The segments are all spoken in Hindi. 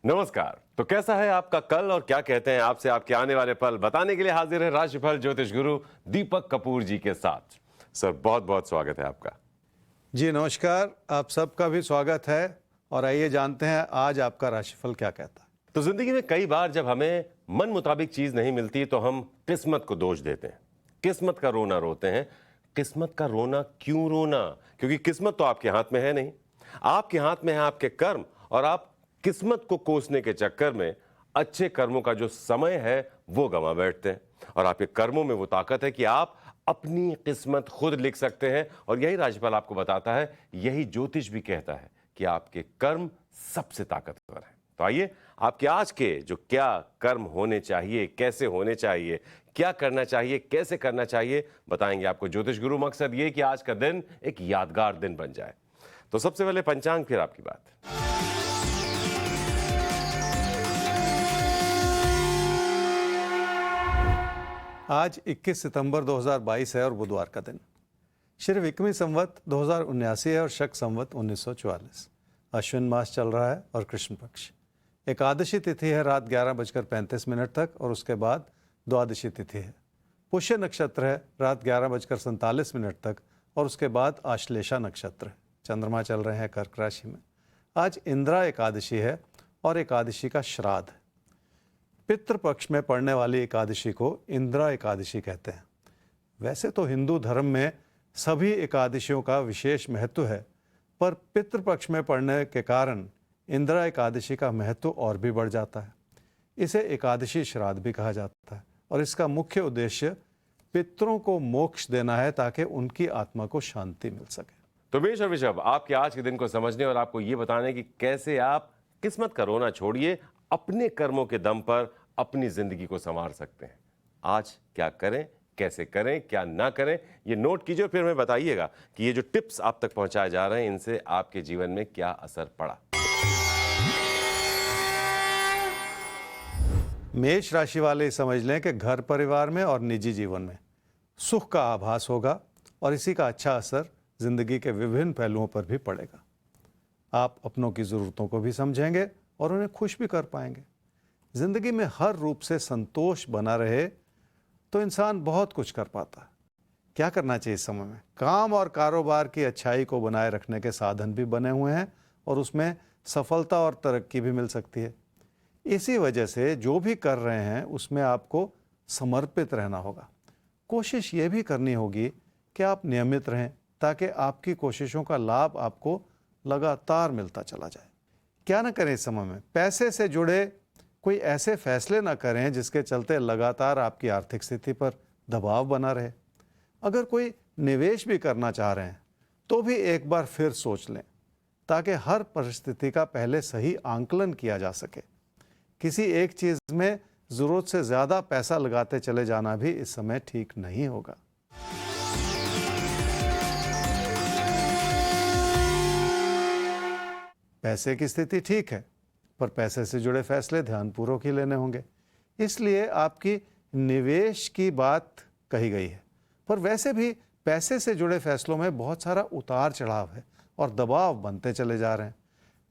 नमस्कार। तो कैसा है आपका कल और क्या कहते हैं आपसे आपके आने वाले पल बताने के लिए हाजिर है राशिफल ज्योतिष गुरु दीपक कपूर जी के साथ। सर बहुत बहुत स्वागत है आपका। जी नमस्कार, आप सबका भी स्वागत है और आइए जानते हैं आज आपका राशिफल क्या कहता है। तो जिंदगी में कई बार जब हमें मन मुताबिक चीज नहीं मिलती तो हम किस्मत को दोष देते हैं, किस्मत का रोना रोते हैं। किस्मत का रोना क्यों रोना? क्योंकि किस्मत तो आपके हाथ में है नहीं, आपके हाथ में है आपके कर्म। और आप किस्मत को कोसने के चक्कर में अच्छे कर्मों का जो समय है वो गंवा बैठते हैं। और आपके कर्मों में वो ताकत है कि आप अपनी किस्मत खुद लिख सकते हैं। और यही राशिफल आपको बताता है, यही ज्योतिष भी कहता है कि आपके कर्म सबसे ताकतवर हैं। तो आइए आपके आज के जो क्या कर्म होने चाहिए, कैसे होने चाहिए, क्या करना चाहिए, कैसे करना चाहिए, बताएंगे आपको ज्योतिष गुरु। मकसद ये कि आज का दिन एक यादगार दिन बन जाए। तो सबसे पहले पंचांग, फिर आपकी बात। आज 21 सितंबर 2022 है और बुधवार का दिन। श्री विक्रमी संवत 2079 है और शक संवत 1944। अश्विन मास चल रहा है और कृष्ण पक्ष। एकादशी तिथि है रात 11:35 तक और उसके बाद द्वादशी तिथि है। पुष्य नक्षत्र है रात 11:47 तक और उसके बाद आश्लेषा नक्षत्र है। चंद्रमा चल रहे हैं कर्क राशि में। आज इंदिरा एकादशी है और एकादशी का श्राद्ध है। पितृपक्ष में पड़ने वाली एकादशी को इंदिरा एकादशी कहते हैं। वैसे तो हिंदू धर्म में सभी एकादशियों का विशेष महत्व है, पर पितृपक्ष में पड़ने के कारण इंदिरा एकादशी का महत्व और भी बढ़ जाता है। इसे एकादशी श्राद्ध भी कहा जाता है और इसका मुख्य उद्देश्य पितरों को मोक्ष देना है ताकि उनकी आत्मा को शांति मिल सके। तो मेष और वृषभ, आपके आज के दिन को समझने और आपको ये बताने कि कैसे आप किस्मत का रोना छोड़िए, अपने कर्मों के दम पर अपनी जिंदगी को संवार सकते हैं। आज क्या करें, कैसे करें, क्या ना करें, ये नोट कीजिए और फिर हमें बताइएगा कि ये जो टिप्स आप तक पहुंचाए जा रहे हैं इनसे आपके जीवन में क्या असर पड़ा। मेष राशि वाले समझ लें कि घर परिवार में और निजी जीवन में सुख का आभास होगा और इसी का अच्छा असर जिंदगी के विभिन्न पहलुओं पर भी पड़ेगा। आप अपनों की ज़रूरतों को भी समझेंगे और उन्हें खुश भी कर पाएंगे। जिंदगी में हर रूप से संतोष बना रहे तो इंसान बहुत कुछ कर पाता है। क्या करना चाहिए इस समय में? काम और कारोबार की अच्छाई को बनाए रखने के साधन भी बने हुए हैं और उसमें सफलता और तरक्की भी मिल सकती है। इसी वजह से जो भी कर रहे हैं उसमें आपको समर्पित रहना होगा। कोशिश ये भी करनी होगी कि आप नियमित रहें ताकि आपकी कोशिशों का लाभ आपको लगातार मिलता चला जाए। क्या ना करें इस समय में? पैसे से जुड़े कोई ऐसे फैसले ना करें जिसके चलते लगातार आपकी आर्थिक स्थिति पर दबाव बना रहे। अगर कोई निवेश भी करना चाह रहे हैं तो भी एक बार फिर सोच लें ताकि हर परिस्थिति का पहले सही आंकलन किया जा सके। किसी एक चीज़ में ज़रूरत से ज़्यादा पैसा लगाते चले जाना भी इस समय ठीक नहीं होगा। पैसे की स्थिति ठीक है, पर पैसे से जुड़े फैसले ध्यानपूर्वक ही लेने होंगे। इसलिए आपकी निवेश की बात कही गई है, पर वैसे भी पैसे से जुड़े फैसलों में बहुत सारा उतार चढ़ाव है और दबाव बनते चले जा रहे हैं।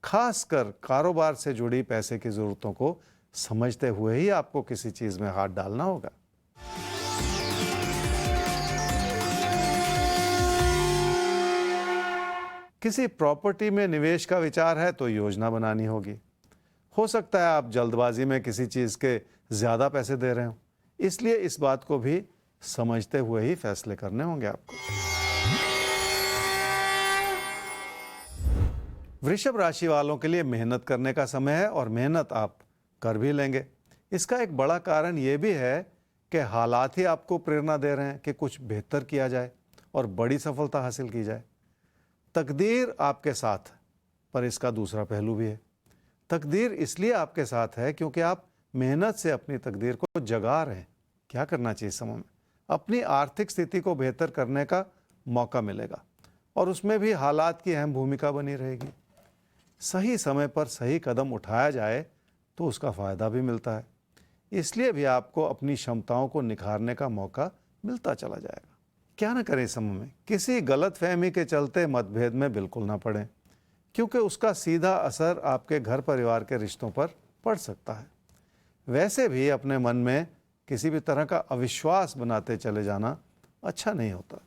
खासकर कारोबार से जुड़ी पैसे की ज़रूरतों को समझते हुए ही आपको किसी चीज़ में हाथ डालना होगा। किसी प्रॉपर्टी में निवेश का विचार है तो योजना बनानी होगी। हो सकता है आप जल्दबाजी में किसी चीज़ के ज़्यादा पैसे दे रहे हो, इसलिए इस बात को भी समझते हुए ही फैसले करने होंगे आपको। वृषभ राशि वालों के लिए मेहनत करने का समय है और मेहनत आप कर भी लेंगे। इसका एक बड़ा कारण ये भी है कि हालात ही आपको प्रेरणा दे रहे हैं कि कुछ बेहतर किया जाए और बड़ी सफलता हासिल की जाए। तकदीर आपके साथ है, पर इसका दूसरा पहलू भी है। तकदीर इसलिए आपके साथ है क्योंकि आप मेहनत से अपनी तकदीर को जगा रहे हैं। क्या करना चाहिए इस समय में? अपनी आर्थिक स्थिति को बेहतर करने का मौका मिलेगा और उसमें भी हालात की अहम भूमिका बनी रहेगी। सही समय पर सही कदम उठाया जाए तो उसका फ़ायदा भी मिलता है। इसलिए भी आपको अपनी क्षमताओं को निखारने का मौका मिलता चला जाएगा। क्या ना करें इस समय में? किसी गलतफहमी के चलते मतभेद में बिल्कुल ना पड़ें, क्योंकि उसका सीधा असर आपके घर परिवार के रिश्तों पर पड़ सकता है। वैसे भी अपने मन में किसी भी तरह का अविश्वास बनाते चले जाना अच्छा नहीं होता।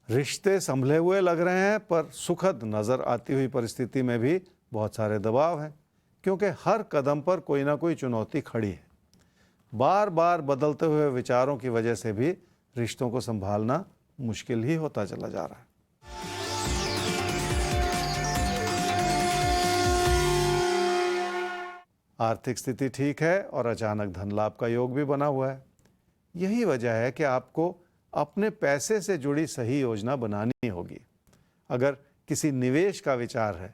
रिश्ते संभले हुए लग रहे हैं, पर सुखद नजर आती हुई परिस्थिति में भी बहुत सारे दबाव हैं, क्योंकि हर कदम पर कोई ना कोई चुनौती खड़ी है। बार बार बदलते हुए विचारों की वजह से भी रिश्तों को संभालना मुश्किल ही होता चला जा रहा है। आर्थिक स्थिति ठीक है और अचानक धन लाभ का योग भी बना हुआ है। यही वजह है कि आपको अपने पैसे से जुड़ी सही योजना बनानी होगी। अगर किसी निवेश का विचार है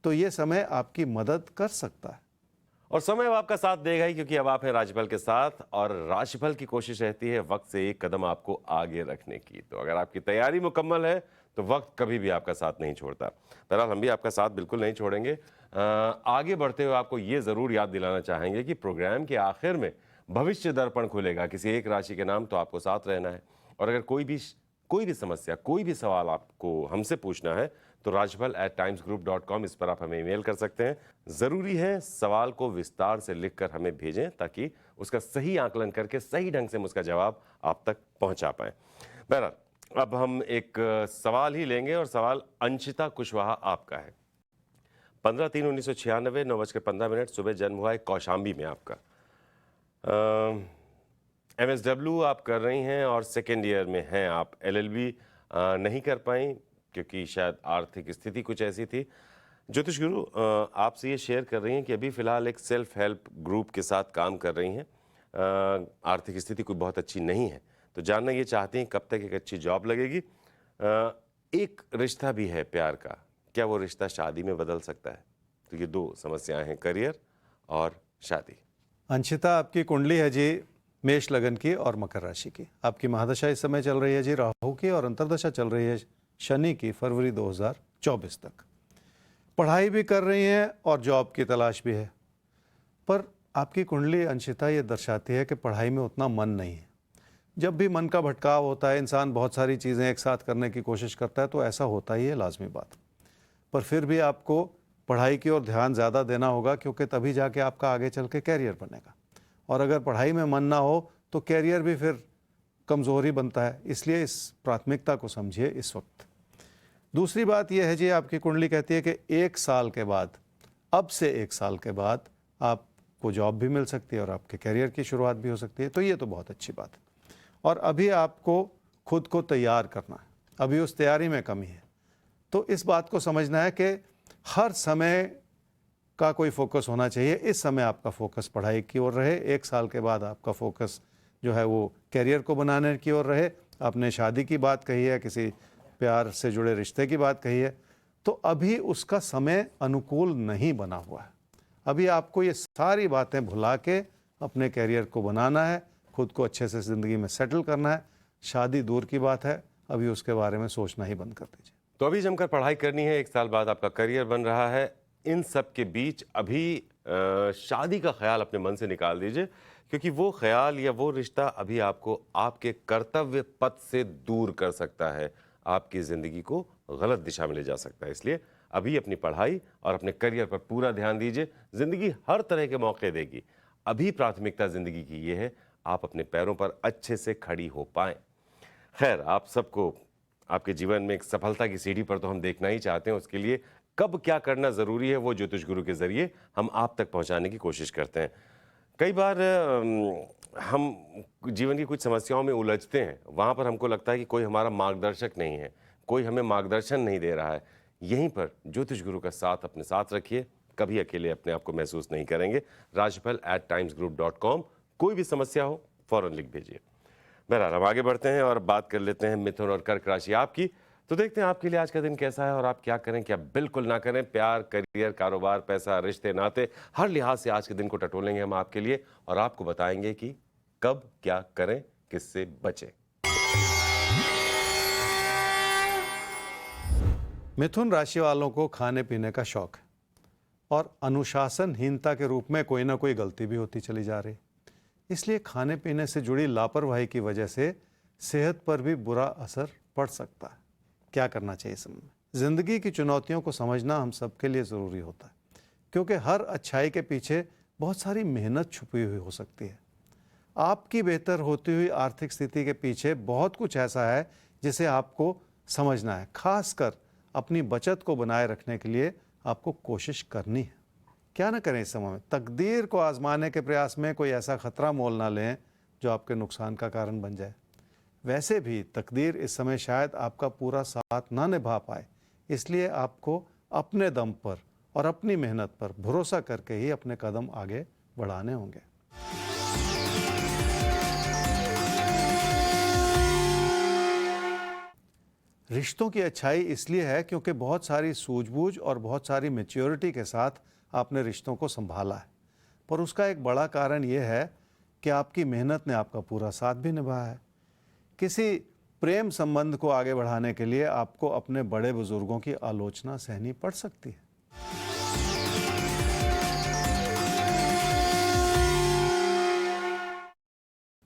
तो ये समय आपकी मदद कर सकता है। और समय अब आपका साथ देगा ही, क्योंकि अब आप हैं राशिफल के साथ, और राशिफल की कोशिश रहती है वक्त से एक कदम आपको आगे रखने की। तो अगर आपकी तैयारी मुकम्मल है तो वक्त कभी भी आपका साथ नहीं छोड़ता। बहरहाल हम भी आपका साथ बिल्कुल नहीं छोड़ेंगे। आगे बढ़ते हुए आपको ये ज़रूर याद दिलाना चाहेंगे कि प्रोग्राम के आखिर में भविष्य दर्पण खुलेगा किसी एक राशि के नाम, तो आपको साथ रहना है। और अगर कोई भी समस्या, कोई भी सवाल आपको हमसे पूछना है तो rajpal@timesgroup.com, इस पर आप हमें ईमेल कर सकते हैं। ज़रूरी है सवाल को विस्तार से लिखकर हमें भेजें, ताकि उसका सही आकलन करके सही ढंग से हम उसका जवाब आप तक पहुंचा पाएं। बहरहाल अब हम एक सवाल ही लेंगे, और सवाल अंशिता कुशवाहा आपका है। 15/3/1996, 9:15 सुबह जन्म हुआ है कौशाम्बी में आपका। MSW आप कर रही हैं और सेकेंड ईयर में हैं आप। LLB नहीं कर पाई क्योंकि शायद आर्थिक स्थिति कुछ ऐसी थी। ज्योतिष गुरु आपसे ये शेयर कर रही हैं कि अभी फ़िलहाल एक सेल्फ हेल्प ग्रुप के साथ काम कर रही हैं। आर्थिक स्थिति कोई बहुत अच्छी नहीं है, तो जानना ये चाहती हैं कब तक एक अच्छी जॉब लगेगी। एक रिश्ता भी है प्यार का, क्या वो रिश्ता शादी में बदल सकता है? तो ये दो समस्याएं हैं, करियर और शादी। अंशिता, आपकी कुंडली है जी मेष लगन की और मकर राशि की। आपकी महादशा इस समय चल रही है जी राहु की, और अंतर्दशा चल रही है शनि की फरवरी 2024 तक। पढ़ाई भी कर रही हैं और जॉब की तलाश भी है, पर आपकी कुंडली अंशिता ये दर्शाती है कि पढ़ाई में उतना मन नहीं है। जब भी मन का भटकाव होता है, इंसान बहुत सारी चीज़ें एक साथ करने की कोशिश करता है, तो ऐसा होता ही है, लाजमी बात। पर फिर भी आपको पढ़ाई की ओर ध्यान ज़्यादा देना होगा, क्योंकि तभी जाके आपका आगे चल के कैरियर बनेगा। और अगर पढ़ाई में मन ना हो तो कैरियर भी फिर कमज़ोरी बनता है, इसलिए इस प्राथमिकता को समझिए इस वक्त। दूसरी बात यह है जी, आपकी कुंडली कहती है कि 1 साल के बाद, अब से 1 साल के बाद आपको जॉब भी मिल सकती है और आपके कैरियर की शुरुआत भी हो सकती है, तो ये तो बहुत अच्छी बात है। और अभी आपको खुद को तैयार करना है, अभी उस तैयारी में कमी है। तो इस बात को समझना है कि हर समय का कोई फोकस होना चाहिए। इस समय आपका फोकस पढ़ाई की ओर रहे, 1 साल के बाद आपका फोकस जो है वो कैरियर को बनाने की ओर रहे। आपने शादी की बात कही है, किसी प्यार से जुड़े रिश्ते की बात कही है, तो अभी उसका समय अनुकूल नहीं बना हुआ है। अभी आपको ये सारी बातें भुला के अपने कैरियर को बनाना है, खुद को अच्छे से ज़िंदगी में सेटल करना है। शादी दूर की बात है, अभी उसके बारे में सोचना ही बंद कर दीजिए। तो अभी जमकर पढ़ाई करनी है, 1 साल बाद आपका करियर बन रहा है। इन सब के बीच अभी शादी का ख्याल अपने मन से निकाल दीजिए, क्योंकि वो ख्याल या वो रिश्ता अभी आपको आपके कर्तव्य पथ से दूर कर सकता है, आपकी ज़िंदगी को गलत दिशा में ले जा सकता है। इसलिए अभी अपनी पढ़ाई और अपने करियर पर पूरा ध्यान दीजिए। ज़िंदगी हर तरह के मौके देगी, अभी प्राथमिकता ज़िंदगी की ये है आप अपने पैरों पर अच्छे से खड़ी हो पाएँ। खैर, आप सबको आपके जीवन में एक सफलता की सीढ़ी पर तो हम देखना ही चाहते हैं। उसके लिए कब क्या करना ज़रूरी है, वो ज्योतिष गुरु के ज़रिए हम आप तक पहुंचाने की कोशिश करते हैं। कई बार हम जीवन की कुछ समस्याओं में उलझते हैं, वहाँ पर हमको लगता है कि कोई हमारा मार्गदर्शक नहीं है, कोई हमें मार्गदर्शन नहीं दे रहा है। यहीं पर ज्योतिष गुरु का साथ अपने साथ रखिए, कभी अकेले अपने आप को महसूस नहीं करेंगे। rajpal@timesgroup.com, कोई भी समस्या हो फ़ौरन लिख भेजिए। बहरहाल हम आगे बढ़ते हैं और बात कर लेते हैं मिथुन और कर्क राशि आपकी। तो देखते हैं आपके लिए आज का दिन कैसा है और आप क्या करें, क्या बिल्कुल ना करें। प्यार, करियर, कारोबार, पैसा, रिश्ते, नाते, हर लिहाज से आज के दिन को टटोलेंगे हम आपके लिए और आपको बताएंगे कि कब क्या करें, किससे बचें। मिथुन राशि वालों को खाने पीने का शौक है और अनुशासनहीनता के रूप में कोई ना कोई गलती भी होती चली जा रही, इसलिए खाने पीने से जुड़ी लापरवाही की वजह से सेहत पर भी बुरा असर पड़ सकता है। क्या करना चाहिए इस समय में? जिंदगी की चुनौतियों को समझना हम सबके लिए ज़रूरी होता है, क्योंकि हर अच्छाई के पीछे बहुत सारी मेहनत छुपी हुई हो सकती है। आपकी बेहतर होती हुई आर्थिक स्थिति के पीछे बहुत कुछ ऐसा है जिसे आपको समझना है। खासकर अपनी बचत को बनाए रखने के लिए आपको कोशिश करनी है। क्या ना करें इस समय में? तकदीर को आजमाने के प्रयास में कोई ऐसा खतरा मोल ना लें जो आपके नुकसान का कारण बन जाए। वैसे भी तकदीर इस समय शायद आपका पूरा साथ ना निभा पाए, इसलिए आपको अपने दम पर और अपनी मेहनत पर भरोसा करके ही अपने कदम आगे बढ़ाने होंगे। रिश्तों की अच्छाई इसलिए है क्योंकि बहुत सारी सूझबूझ और बहुत सारी मैच्योरिटी के साथ आपने रिश्तों को संभाला है, पर उसका एक बड़ा कारण यह है कि आपकी मेहनत ने आपका पूरा साथ भी निभाया है। किसी प्रेम संबंध को आगे बढ़ाने के लिए आपको अपने बड़े बुजुर्गों की आलोचना सहनी पड़ सकती है।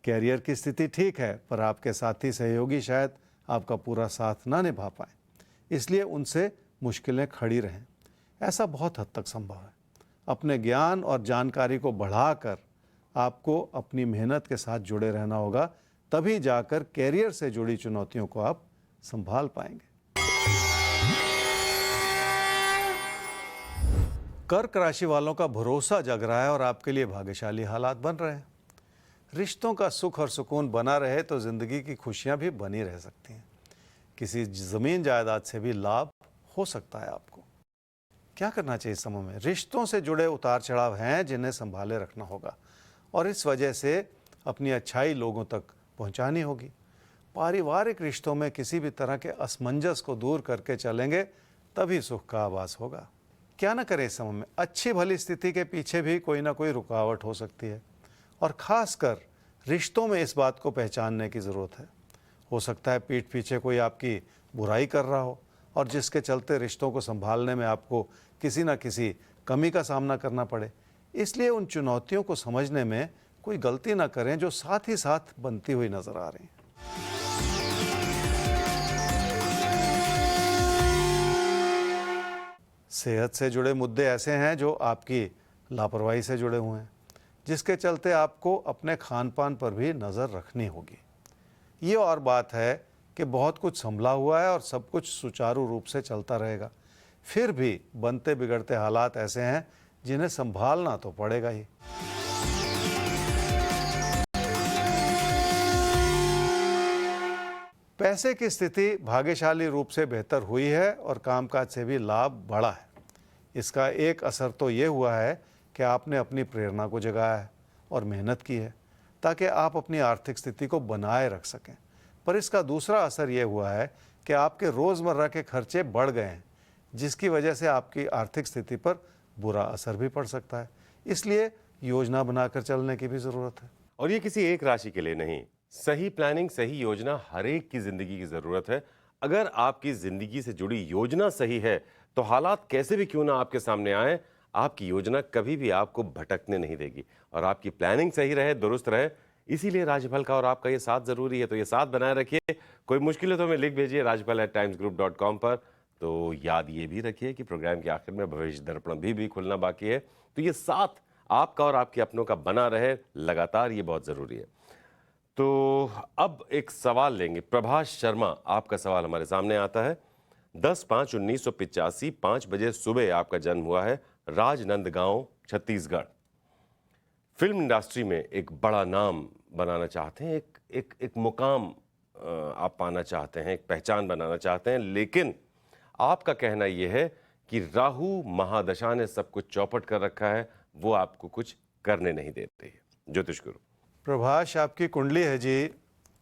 कैरियर की स्थिति ठीक है, पर आपके साथी सहयोगी शायद आपका पूरा साथ ना निभा पाए, इसलिए उनसे मुश्किलें खड़ी रहें। ऐसा बहुत हद तक संभव है। अपने ज्ञान और जानकारी को बढ़ाकर आपको अपनी मेहनत के साथ जुड़े रहना होगा, तभी जाकर कैरियर से जुड़ी चुनौतियों को आप संभाल पाएंगे। कर्क राशि वालों का भरोसा जग रहा है और आपके लिए भाग्यशाली हालात बन रहे हैं। रिश्तों का सुख और सुकून बना रहे तो जिंदगी की खुशियां भी बनी रह सकती हैं। किसी जमीन जायदाद से भी लाभ हो सकता है आपको। क्या करना चाहिए इस समय में? रिश्तों से जुड़े उतार चढ़ाव हैं जिन्हें संभाले रखना होगा और इस वजह से अपनी अच्छाई लोगों तक पहुंचानी होगी। पारिवारिक रिश्तों में किसी भी तरह के असमंजस को दूर करके चलेंगे तभी सुख का आभास होगा। क्या ना करें इस समय में? अच्छी भली स्थिति के पीछे भी कोई ना कोई रुकावट हो सकती है और ख़ासकर रिश्तों में इस बात को पहचानने की ज़रूरत है। हो सकता है पीठ पीछे कोई आपकी बुराई कर रहा हो और जिसके चलते रिश्तों को संभालने में आपको किसी न किसी कमी का सामना करना पड़े। इसलिए उन चुनौतियों को समझने में कोई गलती ना करें जो साथ ही साथ बनती हुई नज़र आ रही हैं। सेहत से जुड़े मुद्दे ऐसे हैं जो आपकी लापरवाही से जुड़े हुए हैं, जिसके चलते आपको अपने खान पान पर भी नज़र रखनी होगी। ये और बात है कि बहुत कुछ संभला हुआ है और सब कुछ सुचारू रूप से चलता रहेगा, फिर भी बनते बिगड़ते हालात ऐसे हैं जिन्हें संभालना तो पड़ेगा ही। पैसे की स्थिति भाग्यशाली रूप से बेहतर हुई है और कामकाज से भी लाभ बढ़ा है। इसका एक असर तो ये हुआ है कि आपने अपनी प्रेरणा को जगाया है और मेहनत की है ताकि आप अपनी आर्थिक स्थिति को बनाए रख सकें। पर इसका दूसरा असर ये हुआ है कि आपके रोज़मर्रा के खर्चे बढ़ गए हैं, जिसकी वजह से आपकी आर्थिक स्थिति पर बुरा असर भी पड़ सकता है। इसलिए योजना बनाकर चलने की भी ज़रूरत है। और ये किसी एक राशि के लिए नहीं, सही प्लानिंग, सही योजना हर एक की जिंदगी की जरूरत है। अगर आपकी जिंदगी से जुड़ी योजना सही है तो हालात कैसे भी क्यों ना आपके सामने आए, आपकी योजना कभी भी आपको भटकने नहीं देगी। और आपकी प्लानिंग सही रहे, दुरुस्त रहे, इसीलिए राजफल का और आपका ये साथ जरूरी है। तो ये साथ बनाए रखिए। कोई मुश्किल है तो हमें लिख भेजिए rajpal@timesgroup.com पर। तो याद ये भी रखिए कि प्रोग्राम के आखिर में भविष्य दर्पण भी खुलना बाकी है। तो ये साथ आपका और आपके अपनों का बना रहे लगातार, ये बहुत जरूरी है। तो अब एक सवाल लेंगे। प्रभाष शर्मा, आपका सवाल हमारे सामने आता है। 10/5/1985 5 बजे सुबह आपका जन्म हुआ है, राजनंदगांव, छत्तीसगढ़। फिल्म इंडस्ट्री में एक बड़ा नाम बनाना चाहते हैं, एक मुकाम आप पाना चाहते हैं, एक पहचान बनाना चाहते हैं, लेकिन आपका कहना यह है कि राहु महादशा ने सब कुछ चौपट कर रखा है, वो आपको कुछ करने नहीं देते है। ज्योतिष गुरु प्रभाष, आपकी कुंडली है जी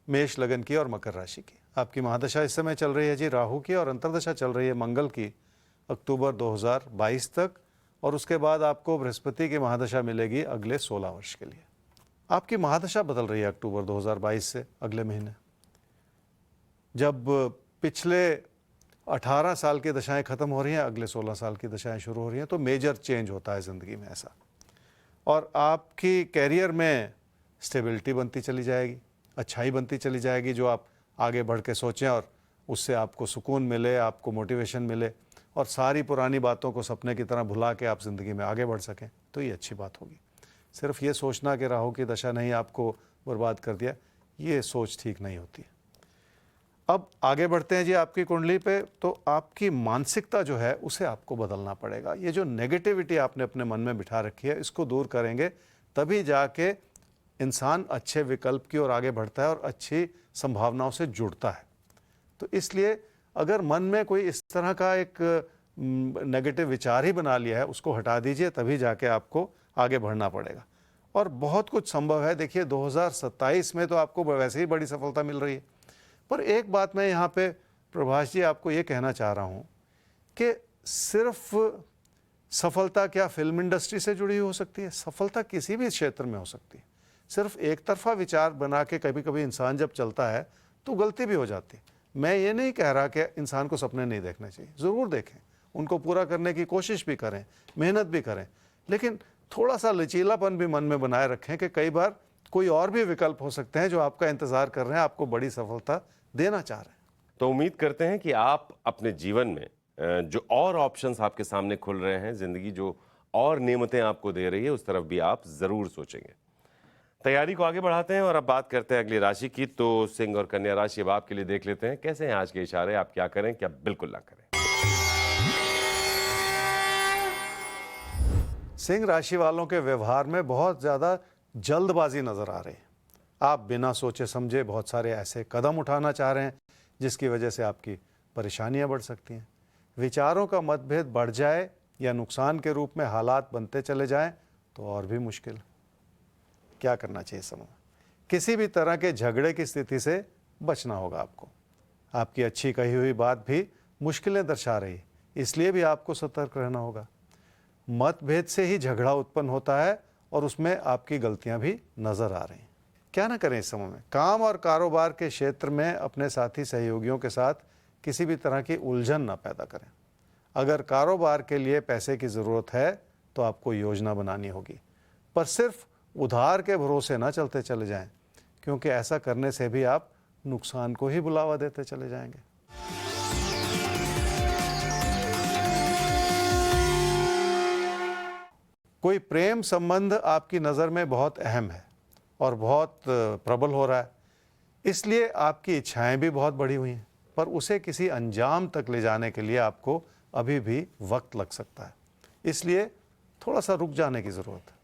मेष लगन की और मकर राशि की। आपकी महादशा इस समय चल रही है जी राहु की और अंतर्दशा चल रही है मंगल की अक्टूबर 2022 तक, और उसके बाद आपको बृहस्पति की महादशा मिलेगी अगले 16 वर्ष के लिए। आपकी महादशा बदल रही है अक्टूबर 2022 से अगले महीने। जब पिछले 18 साल की दशाएं खत्म हो रही हैं, अगले 16 साल की दशाएं शुरू हो रही हैं, तो मेजर चेंज होता है ज़िंदगी में ऐसा। और आपकी कैरियर में स्टेबिलिटी बनती चली जाएगी, अच्छाई बनती चली जाएगी, जो आप आगे बढ़ के सोचें और उससे आपको सुकून मिले, आपको मोटिवेशन मिले और सारी पुरानी बातों को सपने की तरह भुला के आप ज़िंदगी में आगे बढ़ सकें, तो ये अच्छी बात होगी। सिर्फ ये सोचना कि राहु की दशा नहीं आपको बर्बाद कर दिया, ये सोच ठीक नहीं होती है। अब आगे बढ़ते हैं जी आपकी कुंडली पे। तो आपकी मानसिकता जो है उसे आपको बदलना पड़ेगा। ये जो नेगेटिविटी आपने अपने मन में बिठा रखी है, इसको दूर करेंगे तभी जाके इंसान अच्छे विकल्प की ओर आगे बढ़ता है और अच्छी संभावनाओं से जुड़ता है। तो इसलिए अगर मन में कोई इस तरह का एक नेगेटिव विचार ही बना लिया है, उसको हटा दीजिए, तभी जाके आपको आगे बढ़ना पड़ेगा। और बहुत कुछ संभव है। देखिए 2027 में तो आपको वैसे ही बड़ी सफलता मिल रही है, पर एक बात मैं यहाँ पे प्रभाष जी आपको ये कहना चाह रहा हूँ कि सिर्फ सफलता क्या फिल्म इंडस्ट्री से जुड़ी हो सकती है? सफलता किसी भी क्षेत्र में हो सकती है। सिर्फ एक तरफा विचार बना के कभी कभी इंसान जब चलता है तो गलती भी हो जाती है। मैं ये नहीं कह रहा कि इंसान को सपने नहीं देखने चाहिए, ज़रूर देखें, उनको पूरा करने की कोशिश भी करें, मेहनत भी करें, लेकिन थोड़ा सा लचीलापन भी मन में बनाए रखें कि कई बार कोई और भी विकल्प हो सकते हैं जो आपका इंतज़ार कर रहे हैं, आपको बड़ी सफलता देना चाह रहे हैं। तो उम्मीद करते हैं कि आप अपने जीवन में जो और ऑप्शंस आपके सामने खुल रहे हैं, जिंदगी जो और नेमतें आपको दे रही है, उस तरफ भी आप जरूर सोचेंगे। तैयारी को आगे बढ़ाते हैं और अब बात करते हैं अगली राशि की। तो सिंह और कन्या राशि अब आपके लिए देख लेते हैं कैसे हैं आज के इशारे, आप क्या करें, क्या बिल्कुल ना करें। सिंह राशि वालों के व्यवहार में बहुत ज़्यादा जल्दबाजी नज़र आ रही है। आप बिना सोचे समझे बहुत सारे ऐसे कदम उठाना चाह रहे हैं जिसकी वजह से आपकी परेशानियां बढ़ सकती हैं। विचारों का मतभेद बढ़ जाए या नुकसान के रूप में हालात बनते चले जाएं तो और भी मुश्किल। क्या करना चाहिए इस समय? किसी भी तरह के झगड़े की स्थिति से बचना होगा आपको। आपकी अच्छी कही हुई बात भी मुश्किलें दर्शा रही, इसलिए भी आपको सतर्क रहना होगा। मतभेद से ही झगड़ा उत्पन्न होता है और उसमें आपकी गलतियां भी नजर आ रही हैं। क्या ना करें इस समय में? काम और कारोबार के क्षेत्र में अपने साथी सहयोगियों के साथ किसी भी तरह की उलझन ना पैदा करें। अगर कारोबार के लिए पैसे की ज़रूरत है तो आपको योजना बनानी होगी, पर सिर्फ उधार के भरोसे ना चलते चले जाएं, क्योंकि ऐसा करने से भी आप नुकसान को ही बुलावा देते चले जाएंगे। कोई प्रेम संबंध आपकी नज़र में बहुत अहम है और बहुत प्रबल हो रहा है, इसलिए आपकी इच्छाएं भी बहुत बढ़ी हुई हैं, पर उसे किसी अंजाम तक ले जाने के लिए आपको अभी भी वक्त लग सकता है, इसलिए थोड़ा सा रुक जाने की ज़रूरत है।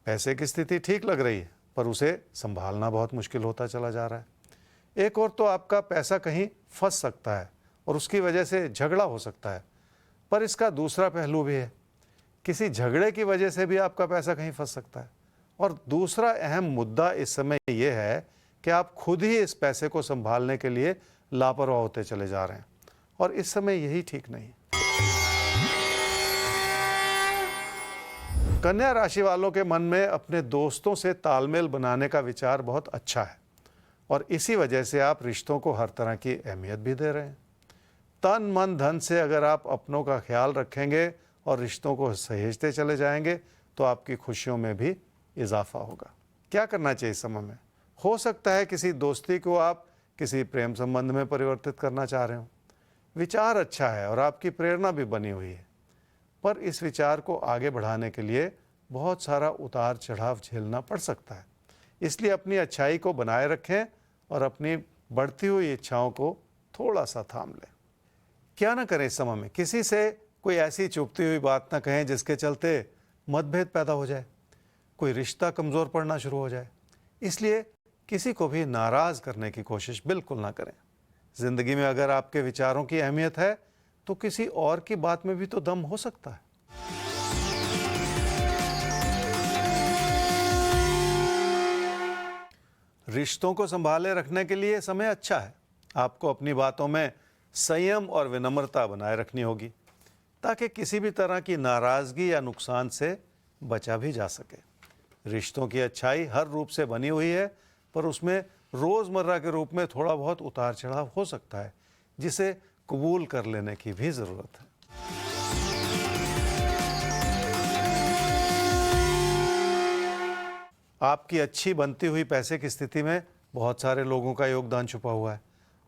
पैसे की स्थिति ठीक लग रही है, पर उसे संभालना बहुत मुश्किल होता चला जा रहा है। एक और तो आपका पैसा कहीं फंस सकता है और उसकी वजह से झगड़ा हो सकता है, पर इसका दूसरा पहलू भी है, किसी झगड़े की वजह से भी आपका पैसा कहीं फंस सकता है। और दूसरा अहम मुद्दा इस समय यह है कि आप खुद ही इस पैसे को संभालने के लिए लापरवाह होते चले जा रहे हैं, और इस समय यही ठीक नहीं है। कन्या राशि वालों के मन में अपने दोस्तों से तालमेल बनाने का विचार बहुत अच्छा है, और इसी वजह से आप रिश्तों को हर तरह की अहमियत भी दे रहे हैं। तन मन धन से अगर आप अपनों का ख्याल रखेंगे और रिश्तों को सहेजते चले जाएंगे तो आपकी खुशियों में भी इजाफा होगा। क्या करना चाहिए इस समय में? हो सकता है किसी दोस्ती को आप किसी प्रेम संबंध में परिवर्तित करना चाह रहे हो। विचार अच्छा है और आपकी प्रेरणा भी बनी हुई है, पर इस विचार को आगे बढ़ाने के लिए बहुत सारा उतार चढ़ाव झेलना पड़ सकता है, इसलिए अपनी अच्छाई को बनाए रखें और अपनी बढ़ती हुई इच्छाओं को थोड़ा सा थाम लें। क्या ना करें इस समय में? किसी से कोई ऐसी चुभती हुई बात ना कहें जिसके चलते मतभेद पैदा हो जाए, कोई रिश्ता कमज़ोर पड़ना शुरू हो जाए। इसलिए किसी को भी नाराज़ करने की कोशिश बिल्कुल ना करें। ज़िंदगी में अगर आपके विचारों की अहमियत है तो किसी और की बात में भी तो दम हो सकता है। रिश्तों को संभाले रखने के लिए समय अच्छा है। आपको अपनी बातों में संयम और विनम्रता बनाए रखनी होगी ताकि किसी भी तरह की नाराज़गी या नुकसान से बचा भी जा सके। रिश्तों की अच्छाई हर रूप से बनी हुई है, पर उसमें रोज़मर्रा के रूप में थोड़ा बहुत उतार चढ़ाव हो सकता है, जिसे कबूल कर लेने की भी ज़रूरत है। आपकी अच्छी बनती हुई पैसे की स्थिति में बहुत सारे लोगों का योगदान छुपा हुआ है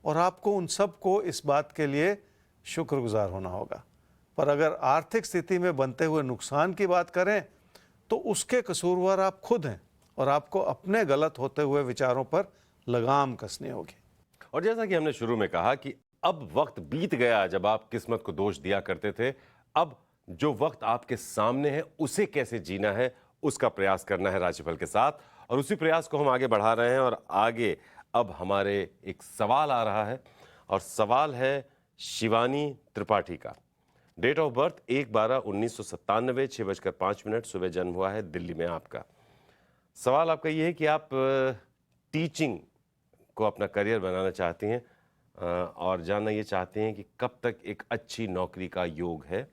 और आपको उन सब को इस बात के लिए शुक्रगुजार होना होगा। पर अगर आर्थिक स्थिति में बनते हुए नुकसान की बात करें तो उसके कसूरवार आप खुद हैं और आपको अपने गलत होते हुए विचारों पर लगाम कसनी होगी। और जैसा कि हमने शुरू में कहा कि अब वक्त बीत गया जब आप किस्मत को दोष दिया करते थे। अब जो वक्त आपके सामने है उसे कैसे जीना है उसका प्रयास करना है राशिफल के साथ, और उसी प्रयास को हम आगे बढ़ा रहे हैं। और आगे अब हमारे एक सवाल आ रहा है और सवाल है शिवानी त्रिपाठी का। डेट ऑफ बर्थ 1/12/1997, 6:05 सुबह जन्म हुआ है दिल्ली में आपका। सवाल आपका ये है कि आप टीचिंग को अपना करियर बनाना चाहती हैं और जानना ये चाहते हैं कि कब तक एक अच्छी नौकरी का योग है।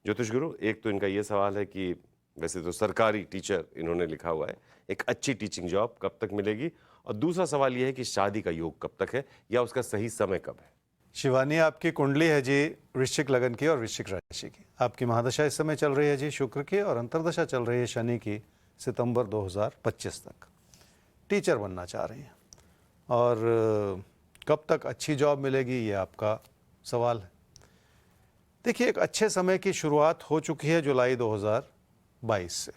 ज्योतिष गुरु, एक तो इनका ये सवाल है कि वैसे तो सरकारी टीचर इन्होंने लिखा हुआ है, एक अच्छी टीचिंग जॉब कब तक मिलेगी, और दूसरा सवाल ये है कि शादी का योग कब तक है या उसका सही समय कब है। शिवानी, आपकी कुंडली है जी वृश्चिक लगन की और वृश्चिक राशि की। आपकी महादशा इस समय चल रही है जी शुक्र की और अंतर्दशा चल रही है शनि की सितंबर 2025 तक। टीचर बनना चाह रही हैं और कब तक अच्छी जॉब मिलेगी ये आपका सवाल है। देखिए, एक अच्छे समय की शुरुआत हो चुकी है जुलाई 2022 से,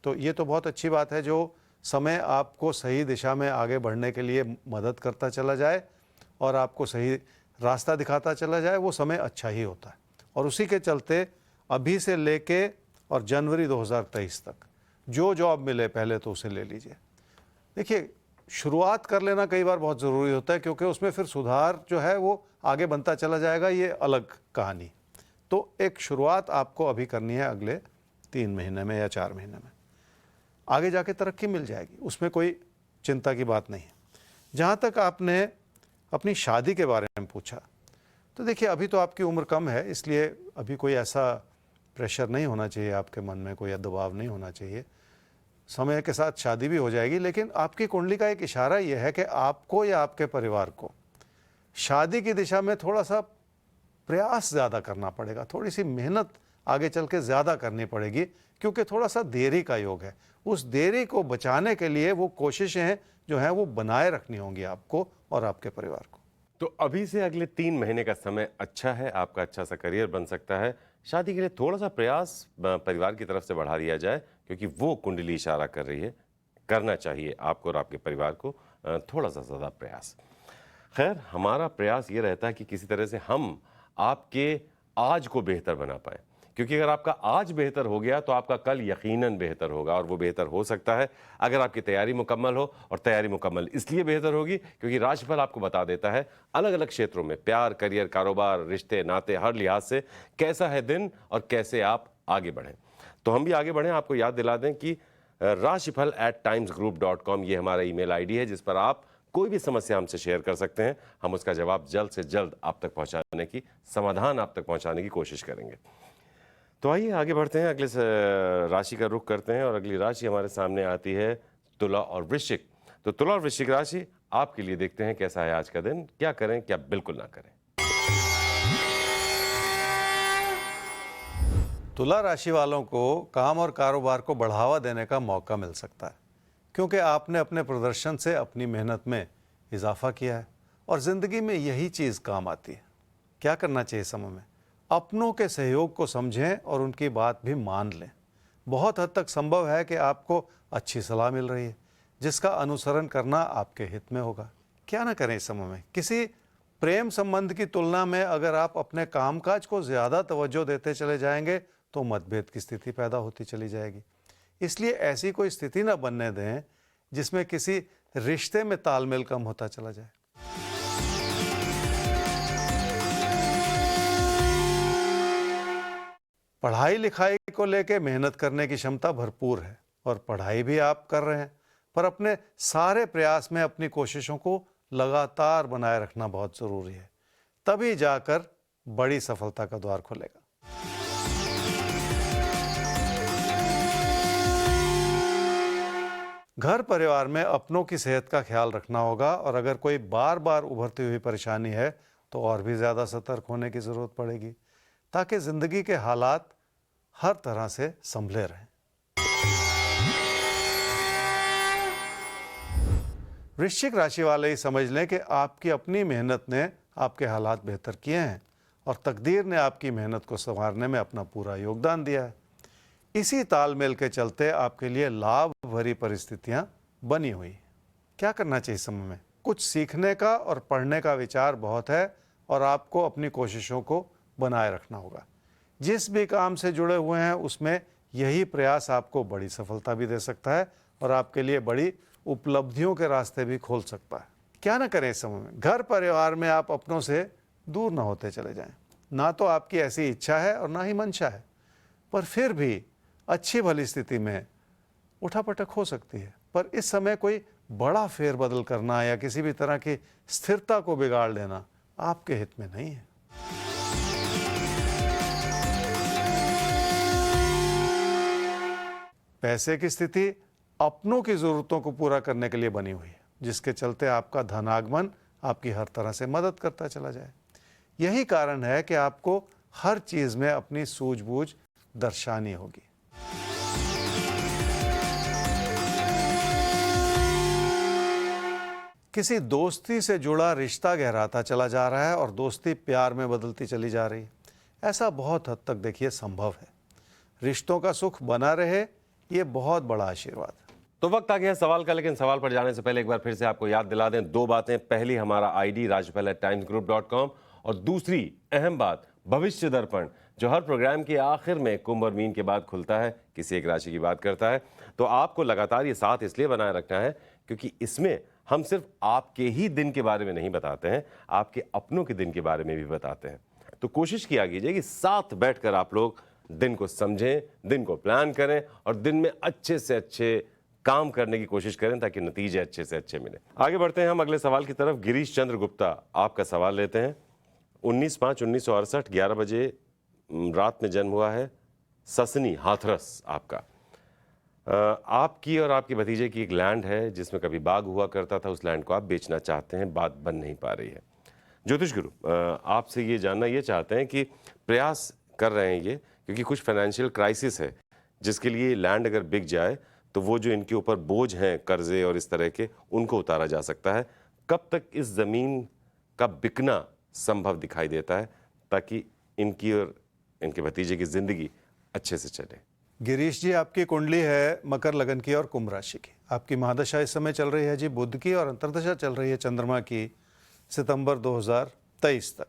तो ये तो बहुत अच्छी बात है। जो समय आपको सही दिशा में आगे बढ़ने के लिए मदद करता चला जाए और आपको सही रास्ता दिखाता चला जाए, वो समय अच्छा ही होता है। और उसी के चलते अभी से लेके और जनवरी 2023 तक जो जॉब मिले पहले तो उसे ले लीजिए। देखिए, शुरुआत कर लेना कई बार बहुत ज़रूरी होता है क्योंकि उसमें फिर सुधार जो है वो आगे बनता चला जाएगा, ये अलग कहानी। तो एक शुरुआत आपको अभी करनी है अगले 3 महीने में या 4 महीने में, आगे जाके तरक्की मिल जाएगी, उसमें कोई चिंता की बात नहीं है। जहाँ तक आपने अपनी शादी के बारे में पूछा, तो देखिए अभी तो आपकी उम्र कम है, इसलिए अभी कोई ऐसा प्रेशर नहीं होना चाहिए आपके मन में, कोई दबाव नहीं होना चाहिए। समय के साथ शादी भी हो जाएगी, लेकिन आपकी कुंडली का एक इशारा यह है कि आपको या आपके परिवार को शादी की दिशा में थोड़ा सा प्रयास ज़्यादा करना पड़ेगा, थोड़ी सी मेहनत आगे चल के ज़्यादा करनी पड़ेगी क्योंकि थोड़ा सा देरी का योग है। उस देरी को बचाने के लिए वो कोशिशें जो हैं वो बनाए रखनी होंगी आपको और आपके परिवार को। तो अभी से अगले 3 महीने का समय अच्छा है, आपका अच्छा सा करियर बन सकता है। शादी के लिए थोड़ा सा प्रयास परिवार की तरफ से बढ़ा दिया जाए क्योंकि वो कुंडली इशारा कर रही है, करना चाहिए आपको और आपके परिवार को थोड़ा सा ज़्यादा प्रयास। खैर, हमारा प्रयास ये रहता है कि किसी तरह से हम आपके आज को बेहतर बना पाएँ, क्योंकि अगर आपका आज बेहतर हो गया तो आपका कल यकीनन बेहतर होगा, और वो बेहतर हो सकता है अगर आपकी तैयारी मुकम्मल हो। और तैयारी मुकम्मल इसलिए बेहतर होगी क्योंकि राशिफल आपको बता देता है अलग अलग क्षेत्रों में, प्यार, करियर, कारोबार, रिश्ते, नाते, हर लिहाज से कैसा है दिन और कैसे आप आगे बढ़ें। तो हम भी आगे बढ़ें, आपको याद दिला दें कि rashifal@timesgroup.com ये हमारा ईमेल आईडी है जिस पर आप कोई भी समस्या हमसे शेयर कर सकते हैं। हम उसका जवाब जल्द से जल्द आप तक पहुंचाने की, समाधान आप तक पहुंचाने की कोशिश करेंगे। तो आइए आगे बढ़ते हैं, अगले राशि का रुख करते हैं और अगली राशि हमारे सामने आती है तुला और वृश्चिक। तो तुला और वृश्चिक राशि आपके लिए देखते हैं कैसा है आज का दिन, क्या करें क्या बिल्कुल ना करें। तुला राशि वालों को काम और कारोबार को बढ़ावा देने का मौका मिल सकता है क्योंकि आपने अपने प्रदर्शन से अपनी मेहनत में इजाफा किया है और ज़िंदगी में यही चीज़ काम आती है। क्या करना चाहिए समय में? अपनों के सहयोग को समझें और उनकी बात भी मान लें। बहुत हद तक संभव है कि आपको अच्छी सलाह मिल रही है जिसका अनुसरण करना आपके हित में होगा। क्या ना करें इस समय में? किसी प्रेम संबंध की तुलना में अगर आप अपने कामकाज को ज़्यादा तवज्जो देते चले जाएंगे तो मतभेद की स्थिति पैदा होती चली जाएगी। इसलिए ऐसी कोई स्थिति न बनने दें जिसमें किसी रिश्ते में तालमेल कम होता चला जाए। पढ़ाई लिखाई को लेके मेहनत करने की क्षमता भरपूर है और पढ़ाई भी आप कर रहे हैं, पर अपने सारे प्रयास में अपनी कोशिशों को लगातार बनाए रखना बहुत ज़रूरी है, तभी जाकर बड़ी सफलता का द्वार खुलेगा। घर परिवार में अपनों की सेहत का ख्याल रखना होगा और अगर कोई बार बार उभरती हुई परेशानी है तो और भी ज़्यादा सतर्क होने की ज़रूरत पड़ेगी ताकि ज़िंदगी के हालात हर तरह से संभले रहें। वृश्चिक राशि वाले ही समझ लें कि आपकी अपनी मेहनत ने आपके हालात बेहतर किए हैं और तकदीर ने आपकी मेहनत को संवारने में अपना पूरा योगदान दिया है। इसी तालमेल के चलते आपके लिए लाभ भरी परिस्थितियां बनी हुई हैं। क्या करना चाहिए इस समय में? कुछ सीखने का और पढ़ने का विचार बहुत है और आपको अपनी कोशिशों को बनाए रखना होगा। जिस भी काम से जुड़े हुए हैं उसमें यही प्रयास आपको बड़ी सफलता भी दे सकता है और आपके लिए बड़ी उपलब्धियों के रास्ते भी खोल सकता है। क्या ना करें इस समय में? घर परिवार में आप अपनों से दूर ना होते चले जाएं। ना तो आपकी ऐसी इच्छा है और ना ही मंशा है, पर फिर भी अच्छी भली स्थिति में उठापटक हो सकती है। पर इस समय कोई बड़ा फेरबदल करना या किसी भी तरह की स्थिरता को बिगाड़ लेना आपके हित में नहीं है। पैसे की स्थिति अपनों की जरूरतों को पूरा करने के लिए बनी हुई है, जिसके चलते आपका धनागमन आपकी हर तरह से मदद करता चला जाए। यही कारण है कि आपको हर चीज में अपनी सूझबूझ दर्शानी होगी। किसी दोस्ती से जुड़ा रिश्ता गहराता चला जा रहा है और दोस्ती प्यार में बदलती चली जा रही है। ऐसा बहुत हद तक देखिए संभव है। रिश्तों का सुख बना रहे, ये बहुत बड़ा आशीर्वाद है। तो वक्त आ गया है सवाल का, लेकिन सवाल पर जाने से पहले एक बार फिर से आपको याद दिला दें दो बातें। पहली, हमारा आईडी rajpal@timesgroup.com और दूसरी अहम बात, भविष्य दर्पण, जो हर प्रोग्राम के आखिर में कुंभ और मीन के बाद खुलता है, किसी एक राशि की बात करता है। तो आपको लगातार ये साथ इसलिए बनाए रखना है क्योंकि इसमें हम सिर्फ आपके ही दिन के बारे में नहीं बताते हैं, आपके अपनों के दिन के बारे में भी बताते हैं। तो कोशिश किया कीजिए कि साथ बैठकर आप लोग दिन को समझें, दिन को प्लान करें और दिन में अच्छे से अच्छे काम करने की कोशिश करें ताकि नतीजे अच्छे से अच्छे मिले। आगे बढ़ते हैं हम अगले सवाल की तरफ। गिरीश चंद्र गुप्ता आपका सवाल लेते हैं। 19/5/1968 11 बजे रात में जन्म हुआ है। ससनी, हाथरस आपका। आपकी और आपके भतीजे की एक लैंड है जिसमें कभी बाग हुआ करता था, उस लैंड को आप बेचना चाहते हैं, बात बन नहीं पा रही है। ज्योतिष गुरु आपसे ये जानना ये चाहते हैं कि प्रयास कर रहे हैं ये, क्योंकि कुछ फाइनेंशियल क्राइसिस है जिसके लिए लैंड अगर बिक जाए तो वो जो इनके ऊपर बोझ हैं कर्जे और इस तरह के, उनको उतारा जा सकता है। कब तक इस ज़मीन का बिकना संभव दिखाई देता है ताकि इनकी और इनके भतीजे की ज़िंदगी अच्छे से चले? गिरीश जी, आपकी कुंडली है मकर लगन की और कुंभ राशि की। आपकी महादशा इस समय चल रही है जी बुध की और अंतर्दशा चल रही है चंद्रमा की सितंबर 2023 तक।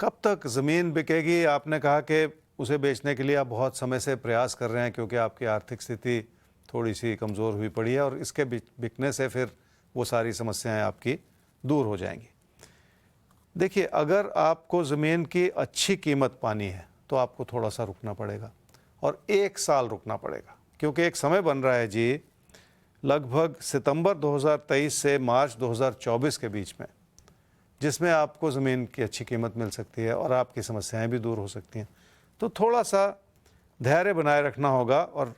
कब तक ज़मीन बिकेगी? आपने कहा कि उसे बेचने के लिए आप बहुत समय से प्रयास कर रहे हैं क्योंकि आपकी आर्थिक स्थिति थोड़ी सी कमज़ोर हुई पड़ी है और इसके बिकने से फिर वो सारी समस्याएं आपकी दूर हो जाएंगी। देखिए, अगर आपको ज़मीन की अच्छी कीमत पानी है तो आपको थोड़ा सा रुकना पड़ेगा और 1 साल रुकना पड़ेगा, क्योंकि एक समय बन रहा है जी लगभग सितंबर 2023 से मार्च 2024 के बीच में, जिसमें आपको ज़मीन की अच्छी कीमत मिल सकती है और आपकी समस्याएं भी दूर हो सकती हैं। तो थोड़ा सा धैर्य बनाए रखना होगा और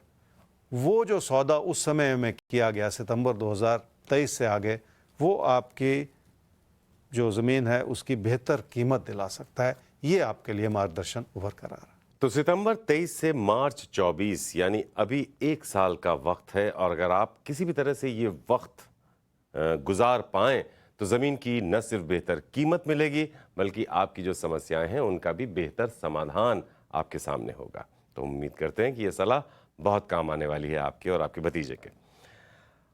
वो जो सौदा उस समय में किया गया सितंबर 2023 से आगे, वो आपकी जो ज़मीन है उसकी बेहतर कीमत दिला सकता है। ये आपके लिए मार्गदर्शन उभर कर आ रहा है। तो सितंबर 23 से मार्च 24 यानी अभी 1 साल का वक्त है, और अगर आप किसी भी तरह से ये वक्त गुजार पाएं तो ज़मीन की न सिर्फ बेहतर कीमत मिलेगी बल्कि आपकी जो समस्याएं हैं उनका भी बेहतर समाधान आपके सामने होगा। तो उम्मीद करते हैं कि ये सलाह बहुत काम आने वाली है आपके और आपके भतीजे के।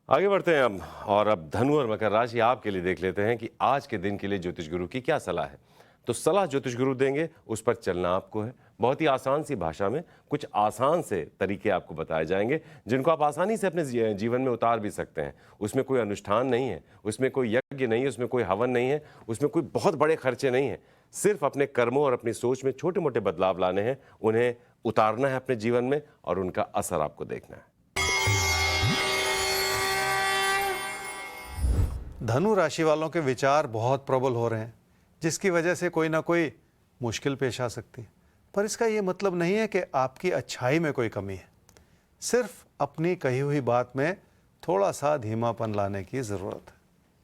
आगे बढ़ते हैं हम, और अब धनु और मकर राशि आपके लिए देख लेते हैं कि आज के दिन के लिए ज्योतिष गुरु की क्या सलाह है। तो सलाह ज्योतिष गुरु देंगे, उस पर चलना आपको है। बहुत ही आसान सी भाषा में कुछ आसान से तरीके आपको बताए जाएंगे जिनको आप आसानी से अपने जीवन में उतार भी सकते हैं। उसमें कोई अनुष्ठान नहीं है, उसमें कोई यज्ञ नहीं है, उसमें कोई हवन नहीं है, उसमें कोई बहुत बड़े खर्चे नहीं है। सिर्फ अपने कर्मों और अपनी सोच में छोटे मोटे बदलाव लाने हैं, उन्हें उतारना है अपने जीवन में और उनका असर आपको देखना है। धनु राशि वालों के विचार बहुत प्रबल हो रहे हैं, जिसकी वजह से कोई ना कोई मुश्किल पेश आ सकती है। पर इसका ये मतलब नहीं है कि आपकी अच्छाई में कोई कमी है। सिर्फ अपनी कही हुई बात में थोड़ा सा धीमापन लाने की ज़रूरत है।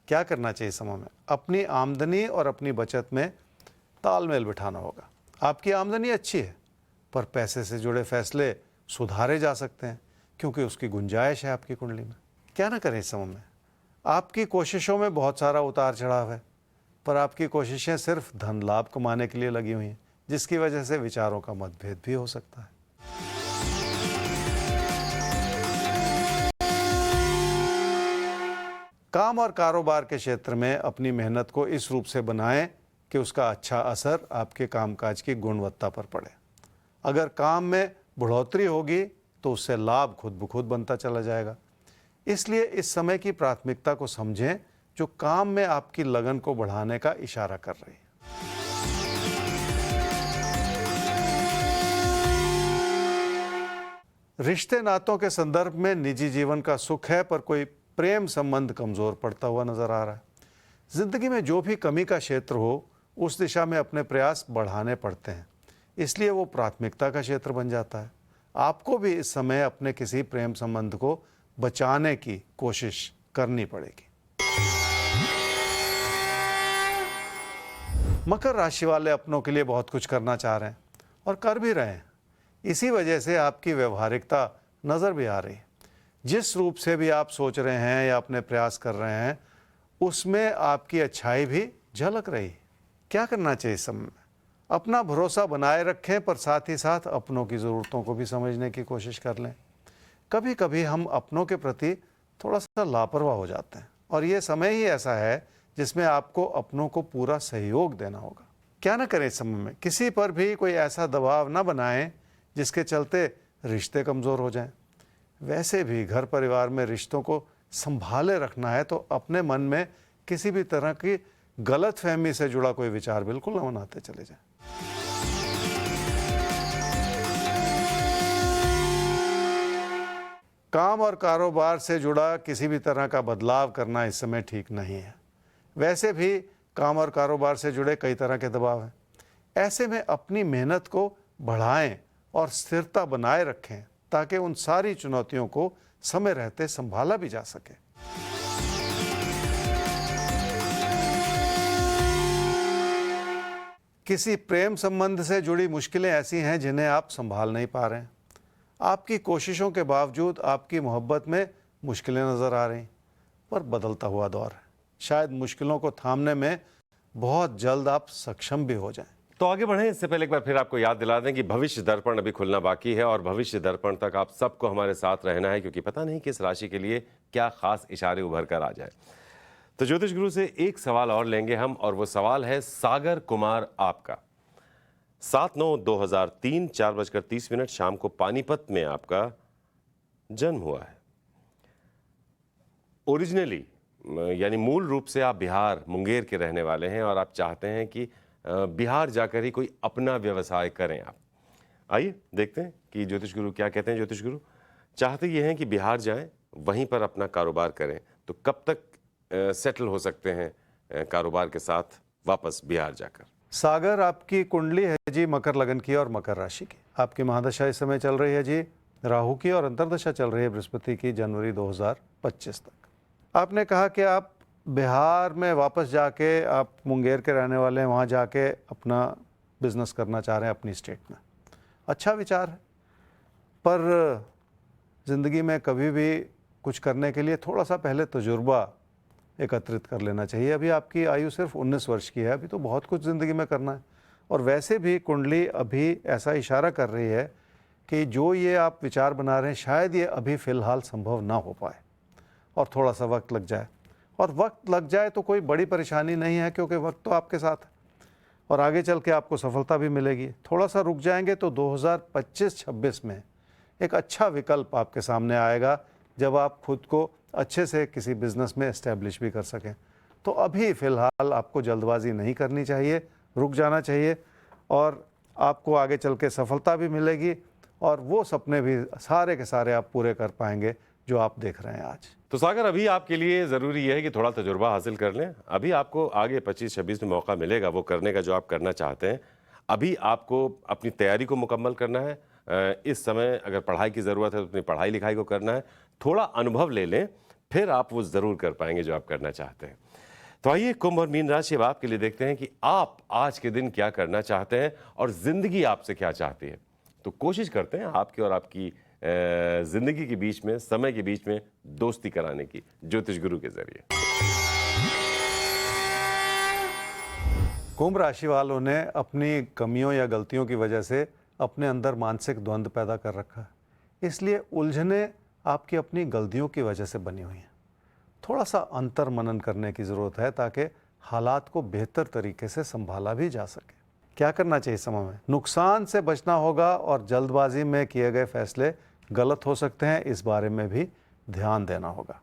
क्या करना चाहिए समय में? अपनी आमदनी और अपनी बचत में तालमेल बिठाना होगा। आपकी आमदनी अच्छी है, पर पैसे से जुड़े फैसले सुधारे जा सकते हैं क्योंकि उसकी गुंजाइश है आपकी कुंडली में। क्या ना करें इस समय में? आपकी कोशिशों में बहुत सारा उतार चढ़ाव है, पर आपकी कोशिशें सिर्फ धन लाभ कमाने के लिए लगी हुई हैं, जिसकी वजह से विचारों का मतभेद भी हो सकता है। काम और कारोबार के क्षेत्र में अपनी मेहनत को इस रूप से बनाएं कि उसका अच्छा असर आपके कामकाज की गुणवत्ता पर पड़े। अगर काम में बढ़ोतरी होगी तो उससे लाभ खुद ब खुद बनता चला जाएगा। इसलिए इस समय की प्राथमिकता को समझें जो काम में आपकी लगन को बढ़ाने का इशारा कर रही है। रिश्ते नातों के संदर्भ में निजी जीवन का सुख है, पर कोई प्रेम संबंध कमजोर पड़ता हुआ नजर आ रहा है। जिंदगी में जो भी कमी का क्षेत्र हो उस दिशा में अपने प्रयास बढ़ाने पड़ते हैं, इसलिए वो प्राथमिकता का क्षेत्र बन जाता है। आपको भी इस समय अपने किसी प्रेम संबंध को बचाने की कोशिश करनी पड़ेगी। मकर राशि वाले अपनों के लिए बहुत कुछ करना चाह रहे हैं और कर भी रहे हैं। इसी वजह से आपकी व्यवहारिकता नजर भी आ रही है। जिस रूप से भी आप सोच रहे हैं या अपने प्रयास कर रहे हैं, उसमें आपकी अच्छाई भी झलक रही है। क्या करना चाहिए इस समय में? अपना भरोसा बनाए रखें, पर साथ ही साथ अपनों की ज़रूरतों को भी समझने की कोशिश कर लें। कभी कभी हम अपनों के प्रति थोड़ा सा लापरवाह हो जाते हैं, और ये समय ही ऐसा है जिसमें आपको अपनों को पूरा सहयोग देना होगा। क्या ना करें इस समय में? किसी पर भी कोई ऐसा दबाव ना बनाएं जिसके चलते रिश्ते कमज़ोर हो जाएं। वैसे भी घर परिवार में रिश्तों को संभाले रखना है, तो अपने मन में किसी भी तरह की गलत फहमी से जुड़ा कोई विचार बिल्कुल न बनाते चले जाएं। काम और कारोबार से जुड़ा किसी भी तरह का बदलाव करना इस समय ठीक नहीं है। वैसे भी काम और कारोबार से जुड़े कई तरह के दबाव हैं। ऐसे में अपनी मेहनत को बढ़ाएं और स्थिरता बनाए रखें, ताकि उन सारी चुनौतियों को समय रहते संभाला भी जा सके। किसी प्रेम संबंध से जुड़ी मुश्किलें ऐसी हैं जिन्हें आप संभाल नहीं पा रहे हैं। आपकी कोशिशों के बावजूद आपकी मोहब्बत में मुश्किलें नजर आ रही, पर बदलता हुआ दौर है। शायद मुश्किलों को थामने में बहुत जल्द आप सक्षम भी हो जाएं। तो आगे बढ़ें इससे पहले एक बार फिर आपको याद दिला दें कि भविष्य दर्पण अभी खुलना बाकी है, और भविष्य दर्पण तक आप सबको हमारे साथ रहना है, क्योंकि पता नहीं किस राशि के लिए क्या खास इशारे उभर कर आ जाए। तो ज्योतिष गुरु से एक सवाल और लेंगे हम, और वो सवाल है सागर कुमार आपका। 7/9/2003 4:30 शाम को पानीपत में आपका जन्म हुआ है। ओरिजिनली यानी मूल रूप से आप बिहार मुंगेर के रहने वाले हैं, और आप चाहते हैं कि बिहार जाकर ही कोई अपना व्यवसाय करें आप। आइए देखते हैं कि ज्योतिष गुरु क्या कहते हैं। ज्योतिष गुरु चाहते ये हैं कि बिहार जाएं, वहीं पर अपना कारोबार करें, तो कब तक सेटल हो सकते हैं कारोबार के साथ वापस बिहार जाकर? सागर, आपकी कुंडली है जी मकर लगन की और मकर राशि की। आपकी महादशा इस समय चल रही है जी राहु की, और अंतर्दशा चल रही है बृहस्पति की जनवरी 2025 तक। आपने कहा कि आप बिहार में वापस जाके, आप मुंगेर के रहने वाले हैं, वहाँ जाके अपना बिजनेस करना चाह रहे हैं अपनी स्टेट में। अच्छा विचार है, पर ज़िंदगी में कभी भी कुछ करने के लिए थोड़ा सा पहले तजुर्बा एकत्रित कर लेना चाहिए। अभी आपकी आयु सिर्फ 19 वर्ष की है, अभी तो बहुत कुछ ज़िंदगी में करना है। और वैसे भी कुंडली अभी ऐसा इशारा कर रही है कि जो ये आप विचार बना रहे हैं, शायद ये अभी फ़िलहाल संभव ना हो पाए, और थोड़ा सा वक्त लग जाए। और वक्त लग जाए तो कोई बड़ी परेशानी नहीं है, क्योंकि वक्त तो आपके साथ है और आगे चल के आपको सफलता भी मिलेगी। थोड़ा सा रुक जाएंगे तो 2025-26 में एक अच्छा विकल्प आपके सामने आएगा, जब आप खुद को अच्छे से किसी बिजनेस में एस्टेब्लिश भी कर सकें। तो अभी फ़िलहाल आपको जल्दबाजी नहीं करनी चाहिए, रुक जाना चाहिए, और आपको आगे चल के सफलता भी मिलेगी, और वो सपने भी सारे के सारे आप पूरे कर पाएंगे जो आप देख रहे हैं आज। तो सागर अभी आपके लिए ज़रूरी यह है कि थोड़ा तजुर्बा हासिल कर लें। अभी आपको आगे 25-26 में मौका मिलेगा वो करने का जो आप करना चाहते हैं। अभी आपको अपनी तैयारी को मुकम्मल करना है। इस समय अगर पढ़ाई की ज़रूरत है तो अपनी पढ़ाई लिखाई को करना है। थोड़ा अनुभव ले लें, फिर आप वो ज़रूर कर पाएंगे जो आप करना चाहते हैं। तो आइए कुंभ और मीन राशि अब आपके लिए देखते हैं कि आप आज के दिन क्या करना चाहते हैं और ज़िंदगी आपसे क्या चाहती है। तो कोशिश करते हैं आपकी और आपकी जिंदगी के बीच में, समय के बीच में दोस्ती कराने की ज्योतिष गुरु के जरिए। कुंभ राशि वालों ने अपनी कमियों या गलतियों की वजह से अपने अंदर मानसिक द्वंद्व पैदा कर रखा है, इसलिए उलझने आपकी अपनी गलतियों की वजह से बनी हुई हैं। थोड़ा सा अंतर मनन करने की ज़रूरत है ताकि हालात को बेहतर तरीके से संभाला भी जा सके। क्या करना चाहिए इस समय में? नुकसान से बचना होगा और जल्दबाजी में किए गए फैसले गलत हो सकते हैं, इस बारे में भी ध्यान देना होगा।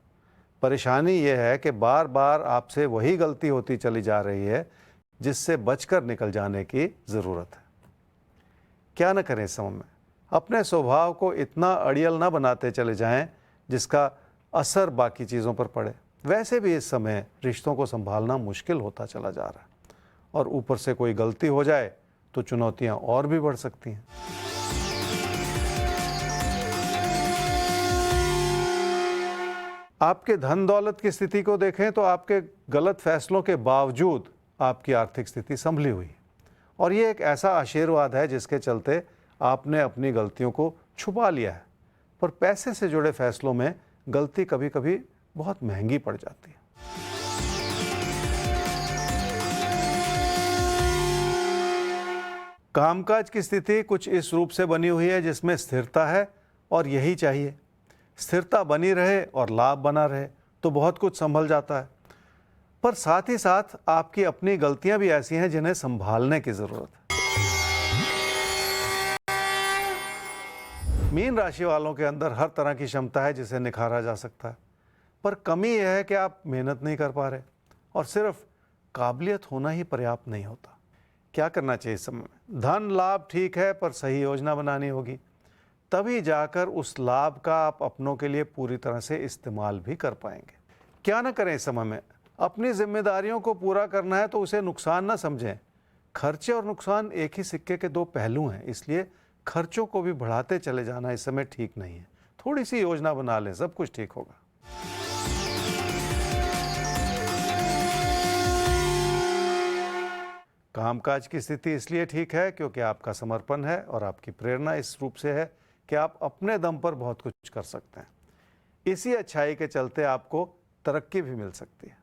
परेशानी यह है कि बार बार आपसे वही गलती होती चली जा रही है जिससे बचकर निकल जाने की ज़रूरत है। क्या न करें इस समय में? अपने स्वभाव को इतना अड़ियल न बनाते चले जाएं जिसका असर बाकी चीज़ों पर पड़े। वैसे भी इस समय रिश्तों को संभालना मुश्किल होता चला जा रहा है और ऊपर से कोई गलती हो जाए तो चुनौतियां और भी बढ़ सकती हैं। आपके धन दौलत की स्थिति को देखें तो आपके गलत फैसलों के बावजूद आपकी आर्थिक स्थिति संभली हुई है और ये एक ऐसा आशीर्वाद है जिसके चलते आपने अपनी गलतियों को छुपा लिया है। पर पैसे से जुड़े फैसलों में गलती कभी कभी बहुत महंगी पड़ जाती है। कामकाज की स्थिति कुछ इस रूप से बनी हुई है जिसमें स्थिरता है और यही चाहिए। स्थिरता बनी रहे और लाभ बना रहे तो बहुत कुछ संभल जाता है, पर साथ ही साथ आपकी अपनी गलतियां भी ऐसी हैं जिन्हें संभालने की जरूरत है। मीन राशि वालों के अंदर हर तरह की क्षमता है जिसे निखारा जा सकता है, पर कमी यह है कि आप मेहनत नहीं कर पा रहे और सिर्फ काबिलियत होना ही पर्याप्त नहीं होता। क्या करना चाहिए इस समय में? धन लाभ ठीक है, पर सही योजना बनानी होगी, तभी जाकर उस लाभ का आप अपनों के लिए पूरी तरह से इस्तेमाल भी कर पाएंगे। क्या न करें इस समय में? अपनी जिम्मेदारियों को पूरा करना है तो उसे नुकसान न समझें। खर्चे और नुकसान एक ही सिक्के के दो पहलू हैं, इसलिए खर्चों को भी बढ़ाते चले जाना इस समय ठीक नहीं है। थोड़ी सी योजना बना लें, सब कुछ ठीक होगा। कामकाज की स्थिति इसलिए ठीक है क्योंकि आपका समर्पण है और आपकी प्रेरणा इस रूप से है कि आप अपने दम पर बहुत कुछ कर सकते हैं। इसी अच्छाई के चलते आपको तरक्की भी मिल सकती है।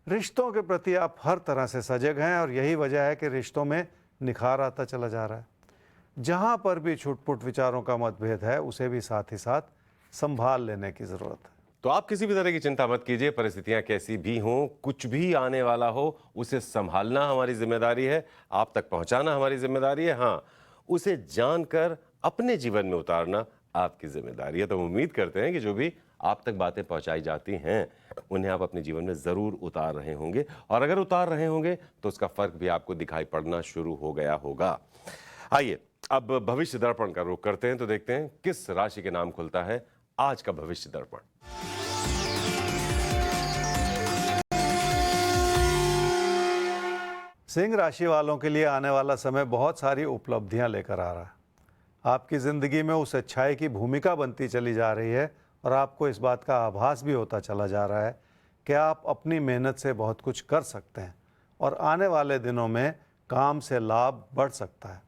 रिश्तों के प्रति आप हर तरह से सजग हैं और यही वजह है कि रिश्तों में निखार आता चला जा रहा है। जहां पर भी छुटपुट विचारों का मतभेद है उसे भी साथ ही साथ संभाल लेने की जरूरत है। तो आप किसी भी तरह की चिंता मत कीजिए, परिस्थितियां कैसी भी हों, कुछ भी आने वाला हो, उसे संभालना हमारी जिम्मेदारी है, आप तक पहुंचाना हमारी जिम्मेदारी है। हाँ, उसे जानकर अपने जीवन में उतारना आपकी जिम्मेदारी है। तो हम उम्मीद करते हैं कि जो भी आप तक बातें पहुंचाई जाती हैं उन्हें आप अपने जीवन में ज़रूर उतार रहे होंगे, और अगर उतार रहे होंगे तो उसका फर्क भी आपको दिखाई पड़ना शुरू हो गया होगा। आइए अब भविष्य दर्पण का रुख करते हैं, तो देखते हैं किस राशि के नाम खुलता है आज का भविष्य दर्पण। सिंह राशि वालों के लिए आने वाला समय बहुत सारी उपलब्धियां लेकर आ रहा है। आपकी ज़िंदगी में उस अच्छाई की भूमिका बनती चली जा रही है और आपको इस बात का आभास भी होता चला जा रहा है कि आप अपनी मेहनत से बहुत कुछ कर सकते हैं और आने वाले दिनों में काम से लाभ बढ़ सकता है।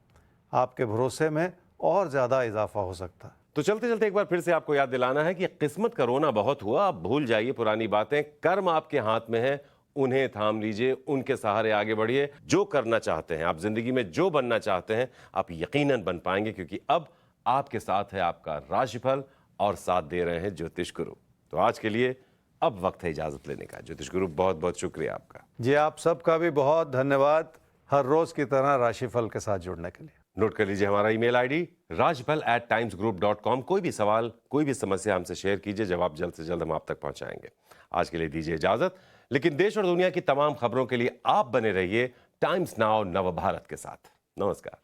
आपके भरोसे में और ज़्यादा इजाफा हो सकता है। तो चलते चलते एक बार फिर से आपको याद दिलाना है कि किस्मत का रोना बहुत हुआ, आप भूल जाइए पुरानी बातें। कर्म आपके हाथ में है, उन्हें थाम लीजिए, उनके सहारे आगे बढ़िए। जो करना चाहते हैं आप, जिंदगी में जो बनना चाहते हैं, आप यकीनन बन पाएंगे, क्योंकि अब आपके साथ है आपका राशिफल और साथ दे रहे हैं ज्योतिष गुरु। तो आज के लिए अब वक्त है इजाजत लेने का। ज्योतिष गुरु बहुत बहुत शुक्रिया आपका। जी, आप सबका भी बहुत धन्यवाद हर रोज की तरह राशिफल के साथ जुड़ने के लिए। नोट कर लीजिए हमारा ईमेल आईडी rajfal@timesgroup.com। कोई भी सवाल, कोई भी समस्या हमसे शेयर कीजिए, जवाब जल्द से जल्द हम आप तक पहुंचाएंगे। आज के लिए दीजिए इजाजत, लेकिन देश और दुनिया की तमाम खबरों के लिए आप बने रहिए टाइम्स नाउ नव भारत के साथ। नमस्कार।